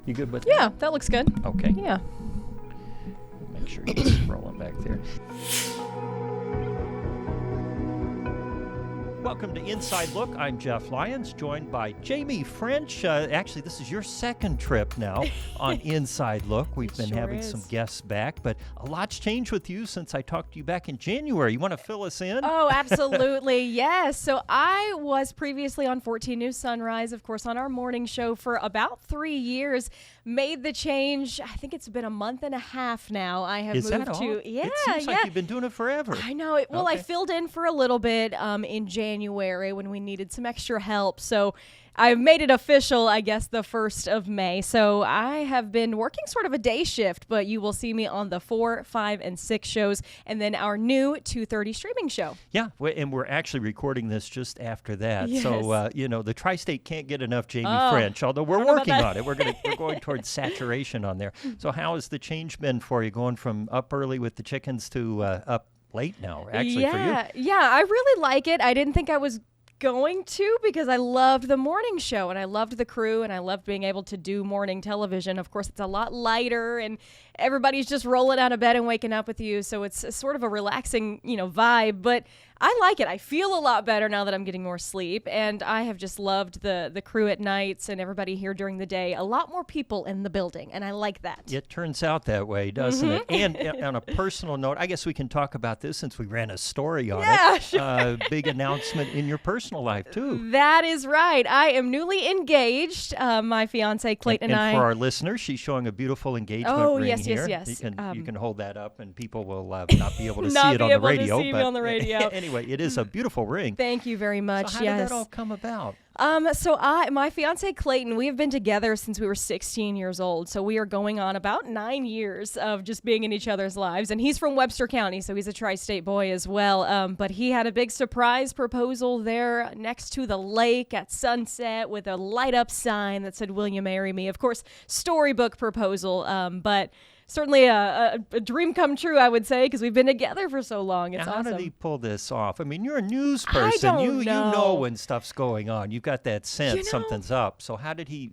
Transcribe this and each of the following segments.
You good with Yeah, that looks good. Okay. Yeah. Make sure it's rolling back there. Welcome to Inside Look. I'm Jeff Lyons, joined by Jamee French. Actually, this is your second trip now on Inside Look. We've been having some guests back, but a lot's changed with you since I talked to you back in January. You want to fill us in? Oh, absolutely. Yes. So I was previously on 14 News Sunrise, of course, on our morning show for about 3 years. Made the change. I think it's been a month and a half now. I have Is moved that all? to It seems like you've been doing it forever. I know. Well, Okay. I filled in for a little bit in January when we needed some extra help. So I've made it official, I guess, the 1st of May. So I have been working sort of a day shift, but you will see me on the 4, 5, and 6 shows, and then our new 2:30 streaming show. Yeah, and we're actually recording this just after that. Yes. So, the Tri-State can't get enough Jamie Oh, French, although we're I don't know about working that. on it. We're going towards saturation on there. So how has the change been for you, going from up early with the chickens to up late now, actually, for you? Yeah, I really like it. I didn't think I was going to, because I loved the morning show and I loved the crew and I loved being able to do morning television. Of course, it's a lot lighter and everybody's just rolling out of bed and waking up with you. So it's sort of a relaxing, vibe, but I like it. I feel a lot better now that I'm getting more sleep, and I have just loved the crew at nights and everybody here during the day. A lot more people in the building, and I like that. It turns out that way, doesn't it? And on a personal note, I guess we can talk about this since we ran a story on it. Sure. Big announcement in your personal life, too. That is right. I am newly engaged. My fiance Clayton and I. And for our listeners, she's showing a beautiful engagement ring yes, here. yes. You can hold that up, and people will not be able to see it on the radio. Not be able to see me on the radio. Anyway, it is a beautiful ring. Thank you very much. So how did that all come about? My fiance Clayton, we have been together since we were 16 years old. So we are going on about 9 years of just being in each other's lives. And he's from Webster County, so he's a tri-state boy as well. But he had a big surprise proposal there next to the lake at sunset with a light up sign that said, "Will you marry me?" Of course, storybook proposal, but certainly a dream come true, I would say, because we've been together for so long. It's now, awesome. How did he pull this off? I mean, you're a news person. You know when stuff's going on. You've got that sense something's up. So how did he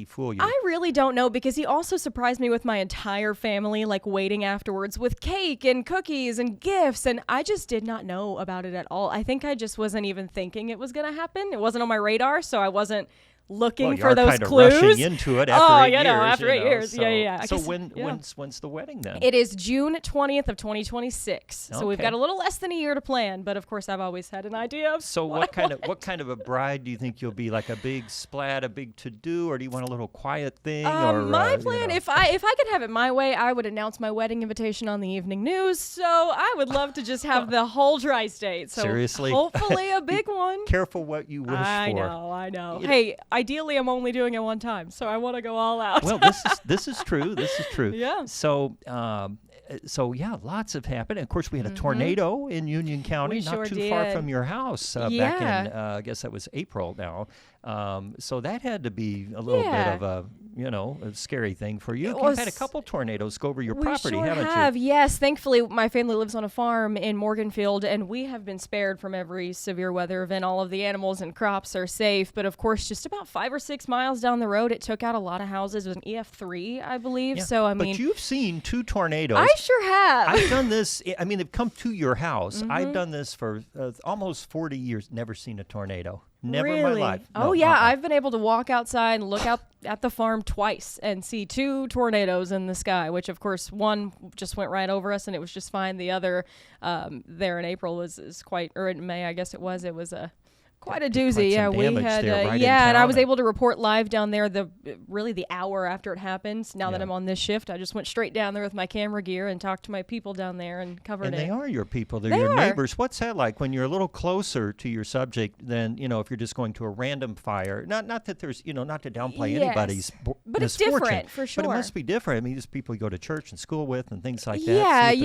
fool you? I really don't know, because he also surprised me with my entire family, like waiting afterwards with cake and cookies and gifts, and I just did not know about it at all. I think I just wasn't even thinking it was going to happen. It wasn't on my radar, so I wasn't looking for those kind of clues. Rushing into it after 8 years. After 8 years. So, Yeah. So when's the wedding then? It is June 20th of 2026. Okay. So we've got a little less than a year to plan, but of course I've always had an idea of what kind of a bride do you think you'll be? Like a big splat, a big to-do, or do you want a little quiet thing? My plan, if I could have it my way, I would announce my wedding invitation on the evening news. So I would love to just have the whole tri-state. So seriously? Hopefully a big one. Careful what you wish for. I know. Hey, ideally I'm only doing it one time, so I want to go all out. Well, this is true. This is true. Yeah. So lots have happened. And of course, we had a tornado in Union County, not too far from your house, back in I guess that was April now. So that had to be a little bit of a scary thing for you. You've had a couple tornadoes go over your property, haven't you? Yes. Thankfully, my family lives on a farm in Morganfield, and we have been spared from every severe weather event. All of the animals and crops are safe. But of course, just about 5 or 6 miles down the road, it took out a lot of houses. It was an EF3, I believe. Yeah. So, but you've seen 2 tornadoes. I sure have. I've done this. I mean, they've come to your house. I've done this for almost 40 years. Never seen a tornado. Never in my life. No, I've been able to walk outside and look out at the farm twice and see 2 tornadoes in the sky, which of course one just went right over us and it was just fine. The other there in April or in May, I guess it was a quite a doozy. Yeah, we had and I was able to report live down there the hour after it happened. Now that I'm on this shift, I just went straight down there with my camera gear and talked to my people down there and covered it. And they are your people. They're your neighbors. What's that like when you're a little closer to your subject than, if you're just going to a random fire? Not that there's, not to downplay anybody's but misfortune. It's different, for sure. But it must be different. I mean, just people you go to church and school with and things like that.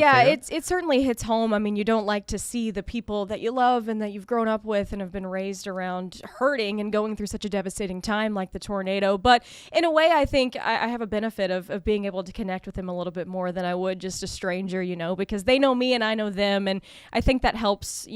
It certainly hits home. I mean, you don't like to see the people that you love and that you've grown up with and have been raised around hurting and going through such a devastating time like the tornado. But in a way, I think I have a benefit of being able to connect with them a little bit more than I would just a stranger, because they know me and I know them. And I think that helps,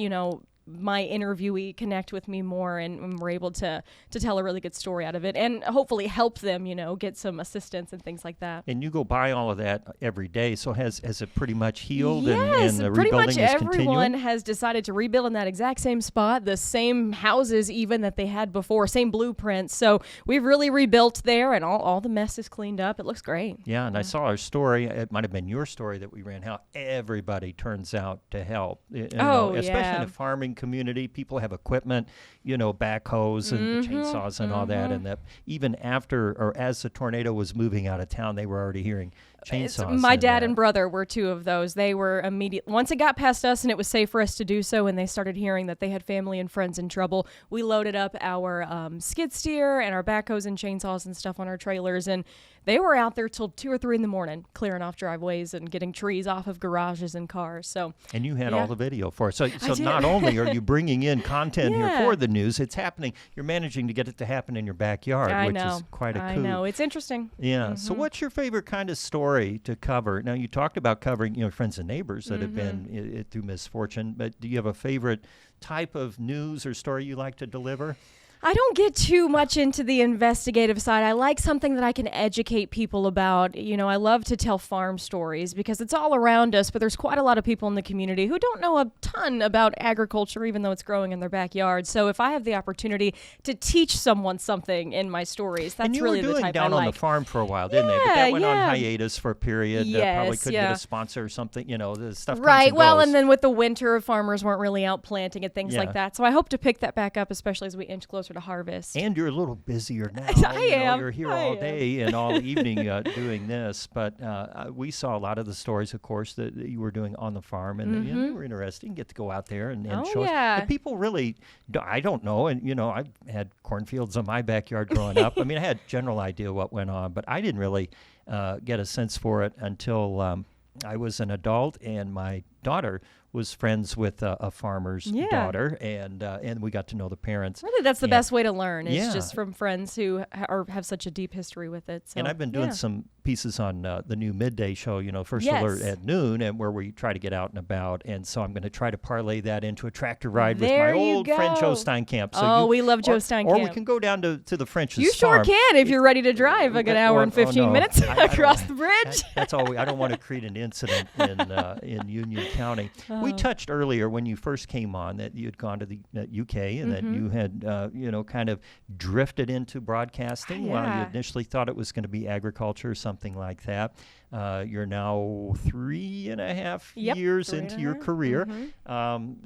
my interviewee connect with me more, and we're able to tell a really good story out of it, and hopefully help them, get some assistance and things like that. And you go by all of that every day, so has it pretty much healed? Yes, and the pretty rebuilding much is everyone continuing? has decided to rebuild in that exact same spot, the same houses even that they had before, same blueprints. So we've really rebuilt there, and all the mess is cleaned up. It looks great. Yeah, and I saw our story. It might have been your story that we ran. How everybody turns out to help. Especially in a farming community, people have equipment, backhoes and chainsaws and all that, and that even after or as the tornado was moving out of town, they were already hearing chainsaws. My dad and brother were two of those. They were once it got past us and it was safe for us to do so, and they started hearing that they had family and friends in trouble, we loaded up our skid steer and our backhoes and chainsaws and stuff on our trailers, and they were out there till 2 or 3 in the morning clearing off driveways and getting trees off of garages and cars. So and you had all the video for it. So not only are you bringing in content here for the news, it's happening. You're managing to get it to happen in your backyard, which is quite a coup. I know. It's interesting. Yeah. So what's your favorite kind of story to cover? Now, you talked about covering, friends and neighbors that have been through misfortune, but do you have a favorite type of news or story you like to deliver? I don't get too much into the investigative side. I like something that I can educate people about. I love to tell farm stories because it's all around us, but there's quite a lot of people in the community who don't know a ton about agriculture, even though it's growing in their backyard. So if I have the opportunity to teach someone something in my stories, that's really the type I like. And you were doing Down on the Farm for a while, didn't they? But that went on hiatus for a period. Probably couldn't get a sponsor or something. The stuff comes and Well, goes. and then with the winter, farmers weren't really out planting and things like that. So I hope to pick that back up, especially as we inch closer to harvest. And you're a little busier now. I am. You're here all day and all evening doing this. But we saw a lot of the stories, of course, that you were doing on the farm, and they were interesting. Get to go out there and show us. But people really, I don't know. And, I've had cornfields in my backyard growing up. I mean, I had a general idea what went on, but I didn't really get a sense for it until I was an adult, and my daughter was friends with a farmer's daughter, and we got to know the parents. Really, that's the best way to learn. It's just from friends who have such a deep history with it. So, and I've been doing some pieces on the new midday show, First Alert at noon, and where we try to get out and about. And so I'm going to try to parlay that into a tractor ride with my old friend Joe Steinkamp. So we love Joe Steinkamp. Or we can go down to the French's You sure farm. can if you're ready to drive like an hour and 15 minutes across the bridge. That's all. I don't want to create an incident in Union County. We touched earlier when you first came on that you had gone to the UK and that you had, kind of drifted into broadcasting while you initially thought it was going to be agriculture or something like that. You're now 3.5 years into your career.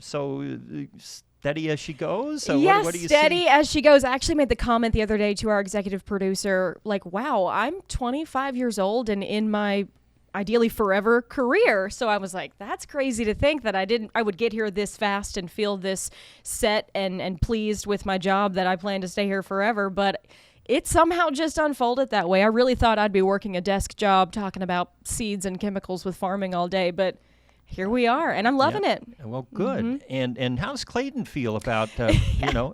So steady as she goes? So yes, what do you steady see? as she goes. I actually made the comment the other day to our executive producer, like, wow, I'm 25 years old and in my ideally forever career. So I was like, that's crazy to think that I would get here this fast and feel this set and pleased with my job that I plan to stay here forever. But it somehow just unfolded that way. I really thought I'd be working a desk job talking about seeds and chemicals with farming all day, but here we are, and I'm loving it. Well, good. And how does Clayton feel about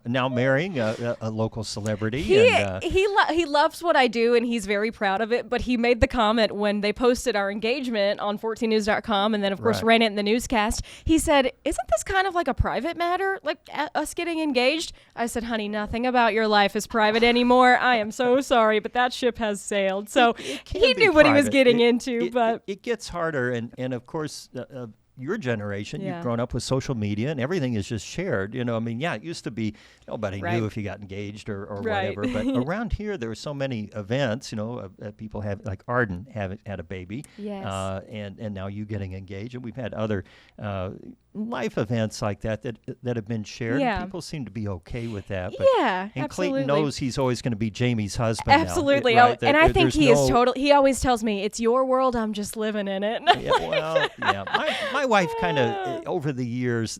now marrying a local celebrity? He loves what I do, and he's very proud of it. But he made the comment when they posted our engagement on 14news.com, and then of course ran it in the newscast. He said, "Isn't this kind of like a private matter, like us getting engaged?" I said, "Honey, nothing about your life is private anymore. I am so sorry, but that ship has sailed." So he knew what he was getting into. But it gets harder, and of course. Your generation, you've grown up with social media and everything is just shared. It used to be nobody knew if you got engaged or whatever. But around here, there were so many events, people have, like Arden had a baby. Yes. And now you getting engaged. And we've had other life events like that have been shared. Yeah. People seem to be okay with that. But, and absolutely. Clayton knows he's always going to be Jamie's husband. Absolutely. Now, right? And I think he is totally, he always tells me, it's your world, I'm just living in it. My wife kind of, over the years,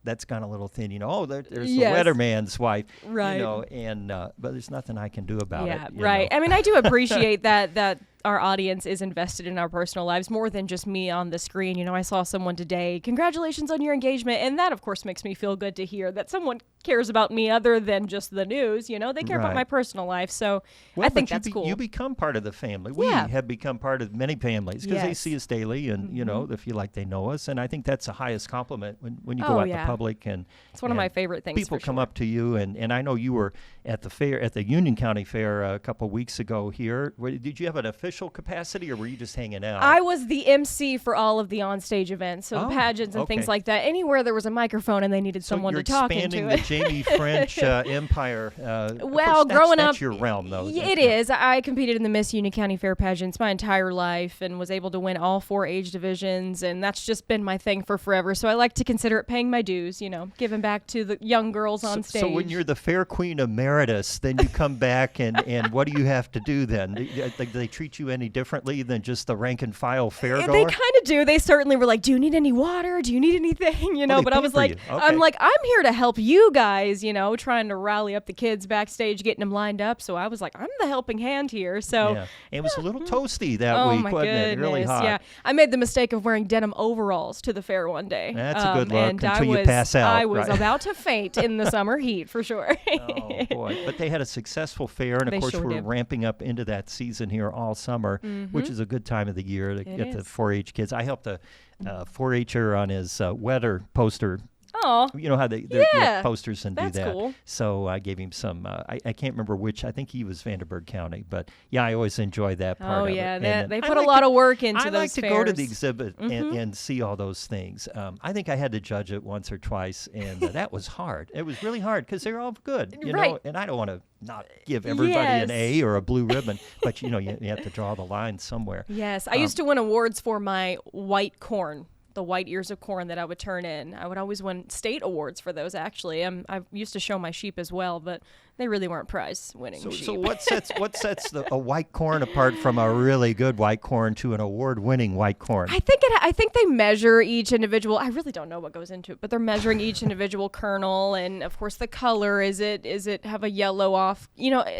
that's gone a little thin. There's the weatherman's wife. Right. But there's nothing I can do about it. Right. I mean, I do appreciate that our audience is invested in our personal lives more than just me on the screen. I saw someone today, congratulations on your engagement. And that, of course, makes me feel good to hear that someone cares about me other than just the news. They care about my personal life. So I think that's cool. You become part of the family. We have become part of many families because they see us daily and, they feel like they know us. And I think that's the highest compliment when you go out in the public. And it's one of my favorite things. People come up to you. And I know you were at the fair, at the Union County Fair a couple of weeks ago here. Did you have an official capacity or were you just hanging out? I was the MC for all of the onstage events. So the pageants and things like that. Anywhere there was a microphone and they needed someone to talk into it. Jamie French empire. Well, growing up, that's your realm, though. It is. I competed in the Miss Union County Fair pageants my entire life and was able to win all 4 age divisions, and that's just been my thing for forever. So I like to consider it paying my dues, giving back to the young girls on stage. So when you're the Fair Queen Emeritus, then you come back, and what do you have to do then? Do they treat you any differently than just the rank and file fair goer? They kind of do. They certainly were like, do you need any water? Do you need anything? But I was like, I'm here to help you guys, trying to rally up the kids backstage, getting them lined up. So I was like, I'm the helping hand here. So and it was a little toasty that week, wasn't it? Really hot. Yeah, I made the mistake of wearing denim overalls to the fair one day. That's a good look until you pass out. I was about to faint in the summer heat for sure. Oh boy! But they had a successful fair, and of course we're ramping up into that season here all summer, which is a good time of the year to get the 4-H kids. I helped a 4-H'er on his weather poster. Oh, you know how they have posters and do that. That's cool. So I gave him some. I can't remember which. I think he was Vanderburgh County, but I always enjoy that part. Oh of yeah, it. They put a lot of work into those fairs. I like to go to the exhibit Mm-hmm. and see all those things. I think I had to judge it once or twice, and that was hard. It was really hard because they're all good, you know. And I don't want to not give everybody an A or a blue ribbon, but you have to draw the line somewhere. Yes, I used to win awards for my white corn. The white ears of corn that I would turn in. I would always win state awards for those, actually. I used to show my sheep as well, but they really weren't prize-winning sheep. So what sets a white corn apart from a really good white corn to an award-winning white corn? I think they measure each individual. I really don't know what goes into it, but they're measuring each individual kernel, and of course the color. Is it have a yellow off?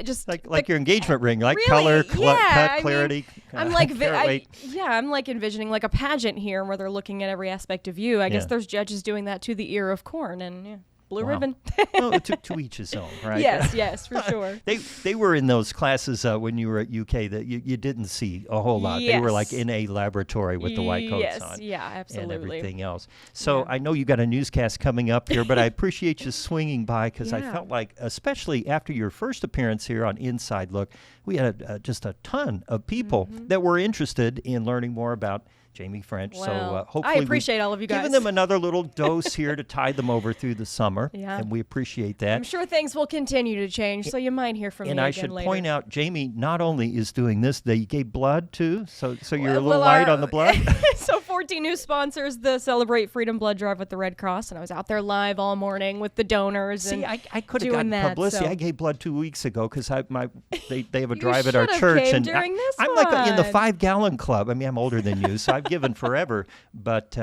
Just like your engagement ring, like really, color, cut, clarity. I'm like I'm like envisioning like a pageant here where they're looking at every aspect of you. I guess there's judges doing that to the ear of corn and blue ribbon. Well, to each his own, right? Yes, for sure. They were in those classes when you were at UK that you didn't see a whole lot. Yes. They were like in a laboratory with the white coats on. Yeah, absolutely. And everything else. So I know you got a newscast coming up here, but I appreciate you swinging by because I felt like, especially after your first appearance here on Inside Look, we had just a ton of people that were interested in learning more about Jamee French. Well, so hopefully I appreciate all of you guys. Giving them another little dose here to tide them over through the summer. And we appreciate that. I'm sure things will continue to change, so you might hear from me again later. And I should point out, Jamee not only is doing this, they gave blood too, so you're a little light on the blood. So 14 new sponsors, the Celebrate Freedom Blood Drive with the Red Cross, and I was out there live all morning with the donors. See, and I could have gotten publicity. So. I gave blood 2 weeks ago because they have a drive at our church, and I'm like in the 5-gallon club. I mean, I'm older than you, so I've given forever. But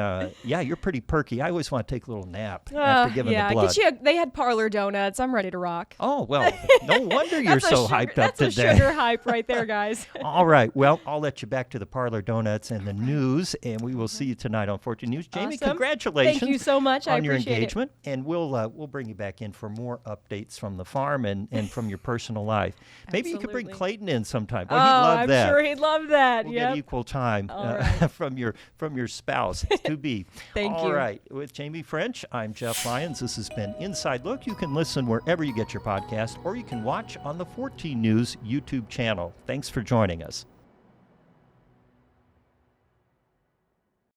you're pretty perky. I always want to take a little nap after giving the blood. They had parlor donuts. I'm ready to rock. Oh well, no wonder you're so hyped up today. That's a sugar hype right there, guys. All right, well, I'll let you back to the parlor donuts and the news, and we will see you tonight on 14 News. Jamee, awesome. Congratulations! Thank you so much. on your engagement, and we'll bring you back in for more updates from the farm and from your personal life. Maybe you could bring Clayton in sometime. Well, he'd love that. I'm sure he'd love that. We'll get equal time from your spouse to be. Thank you. All right, with Jamee French, I'm Jeff Lyons. This has been Inside Look. You can listen wherever you get your podcast, or you can watch on the 14 News YouTube channel. Thanks for joining us.